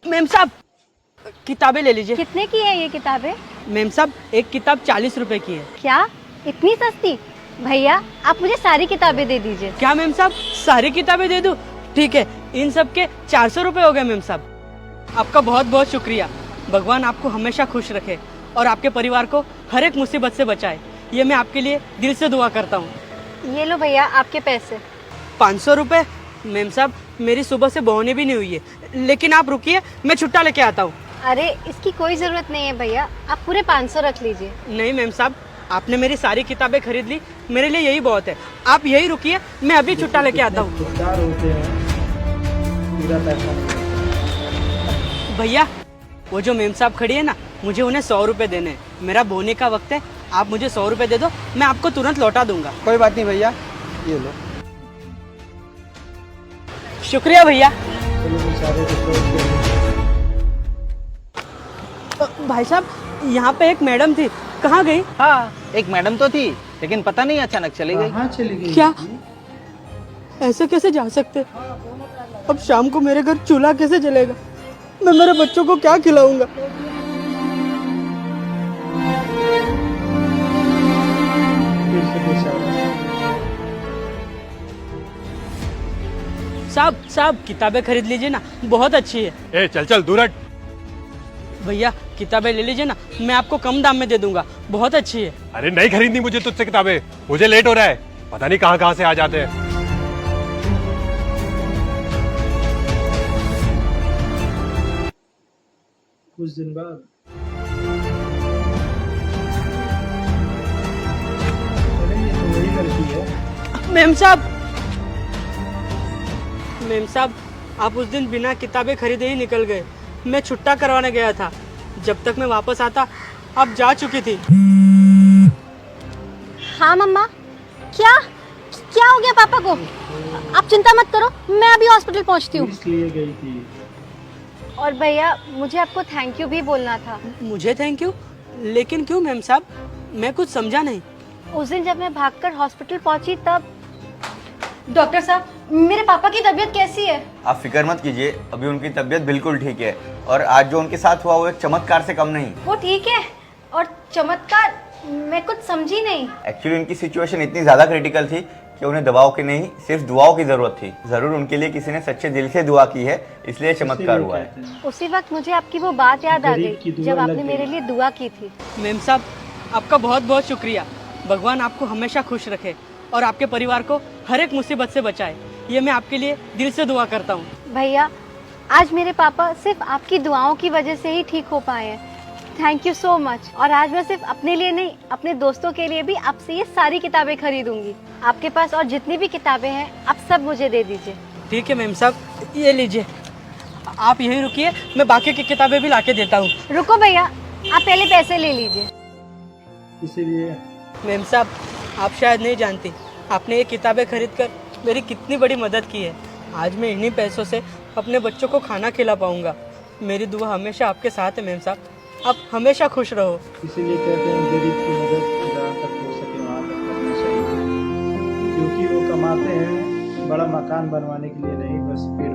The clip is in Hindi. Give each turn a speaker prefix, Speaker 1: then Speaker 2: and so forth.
Speaker 1: मेम साहब किताबें ले लीजिए।
Speaker 2: कितने की है ये किताबें?
Speaker 1: मेम साहब एक किताब 40 रुपए की है।
Speaker 2: क्या इतनी सस्ती? भैया आप मुझे सारी किताबें दे दीजिए।
Speaker 1: क्या मेम साहब सारी किताबें दे दूं? ठीक है, इन सब के 400 रुपए हो गए मेम साहब। आपका बहुत बहुत शुक्रिया। भगवान आपको हमेशा खुश रखे और आपके परिवार को हर एक मुसीबत से बचाए। ये मैं आपके लिए दिल से दुआ करता हूँ।
Speaker 2: ये लो भैया आपके पैसे।
Speaker 1: 500 रुपए? मेम साहब मेरी सुबह से बहने भी नहीं हुई है, लेकिन आप रुकिए, मैं छुट्टा लेके आता हूँ।
Speaker 2: अरे इसकी कोई जरूरत नहीं है भैया, आप पूरे 500 रख लीजिए।
Speaker 1: नहीं मेम साहब, आपने मेरी सारी किताबें खरीद ली, मेरे लिए यही बहुत है। आप यही रुकिए, मैं अभी छुट्टा लेके आता हूँ। भैया वो जो मेम साहब खड़ी है ना, मुझे उन्हें 100 रुपए देने हैं। मेरा बोने का वक्त है, आप मुझे 100 रुपए दे दो, मैं आपको तुरंत लौटा दूंगा।
Speaker 3: कोई बात नहीं भैया, ये लो।
Speaker 1: शुक्रिया भैया। भाई साहब यहाँ पे एक मैडम थी, कहाँ गई?
Speaker 3: हाँ एक मैडम तो थी, लेकिन पता नहीं अचानक चली गई।
Speaker 4: कहाँ चली गई?
Speaker 1: क्या ऐसे कैसे जा सकते? अब शाम को मेरे घर चूल्हा कैसे जलेगा? मैं मेरे बच्चों को क्या खिलाऊंगा? साहब किताबें खरीद लीजिए ना, बहुत अच्छी है।
Speaker 5: ए चल चल दूर हट।
Speaker 1: भैया किताबें ले लीजिए ना, मैं आपको कम दाम में दे दूंगा, बहुत अच्छी है।
Speaker 5: अरे नहीं खरीदनी मुझे तुझसे किताबें, मुझे लेट हो रहा है, पता नहीं कहाँ कहाँ से आ जाते हैं।
Speaker 4: कुछ दिन बाद अरे ये तो वही लड़की है।
Speaker 1: मेम साहब आप उस दिन बिना किताबें खरीदे ही निकल गए। मैं छुट्टा करवाने गया था, जब तक मैं वापस आता आप जा चुकी थी।
Speaker 2: हाँ मम्मा, क्या क्या हो गया पापा को? आप चिंता मत करो, मैं अभी हॉस्पिटल पहुंचती हूँ।
Speaker 4: इसलिए गई थी।
Speaker 2: और भैया मुझे आपको थैंक यू भी बोलना था।
Speaker 1: मुझे थैंक यू? लेकिन क्यों मेम साहब, मैं कुछ समझा नहीं।
Speaker 2: उस दिन जब मैं भागकर हॉस्पिटल पहुंची तब डॉक्टर साहब, मेरे पापा की तबीयत कैसी है?
Speaker 6: आप फिक्र मत कीजिए, अभी उनकी तबीयत बिल्कुल ठीक है और आज जो उनके साथ हुआ वो एक चमत्कार से कम नहीं।
Speaker 2: वो ठीक है? और चमत्कार? मैं कुछ समझी नहीं।
Speaker 6: एक्चुअली उनकी सिचुएशन इतनी ज़्यादा क्रिटिकल थी कि उन्हें दवाओं की नहीं सिर्फ दुआओं की ज़रूरत थी। ज़रूर उनके लिए किसी ने सच्चे दिल से दुआ की है, इसलिए चमत्कार हुआ है।
Speaker 2: उसी वक्त मुझे आपकी वो बात याद आ
Speaker 4: गरीब की
Speaker 2: गई
Speaker 4: दुआ
Speaker 2: जब आपने
Speaker 4: लग
Speaker 2: मेरे
Speaker 4: गई।
Speaker 2: लिए दुआ की थी।
Speaker 1: मेम साहब आपका बहुत बहुत शुक्रिया। भगवान आपको हमेशा खुश रखे और आपके परिवार को हर एक मुसीबत से बचाए। ये मैं आपके लिए दिल से दुआ करता हूँ।
Speaker 2: भैया आज मेरे पापा सिर्फ आपकी दुआओं की वजह से ही ठीक हो पाए हैं। Thank you so much. और आज मैं सिर्फ अपने लिए नहीं, अपने दोस्तों के लिए भी आपसे ये सारी किताबें खरीदूंगी। आपके पास और जितनी भी किताबें हैं आप सब मुझे दे दीजिए।
Speaker 1: ठीक है मेम साहब, ये लीजिए। आप यहीं रुकिए, मैं बाकी की किताबें भी लाके देता हूँ।
Speaker 2: रुको भैया, आप पहले पैसे ले लीजिए।
Speaker 4: इसीलिए
Speaker 1: मेम साहब आप शायद नहीं जानती, आपने ये किताबें खरीद कर मेरी कितनी बड़ी मदद की है। आज मैं इन्हीं पैसों से अपने बच्चों को खाना खिला पाऊंगा। मेरी दुआ हमेशा आपके साथ है मेम साहब, आप हमेशा खुश रहो।
Speaker 4: इसीलिए कहते हैं गरीब की मदद जहाँ तक हो सके वहाँ तक करना चाहिए, क्योंकि वो कमाते हैं बड़ा मकान बनवाने के लिए नहीं, बस पेट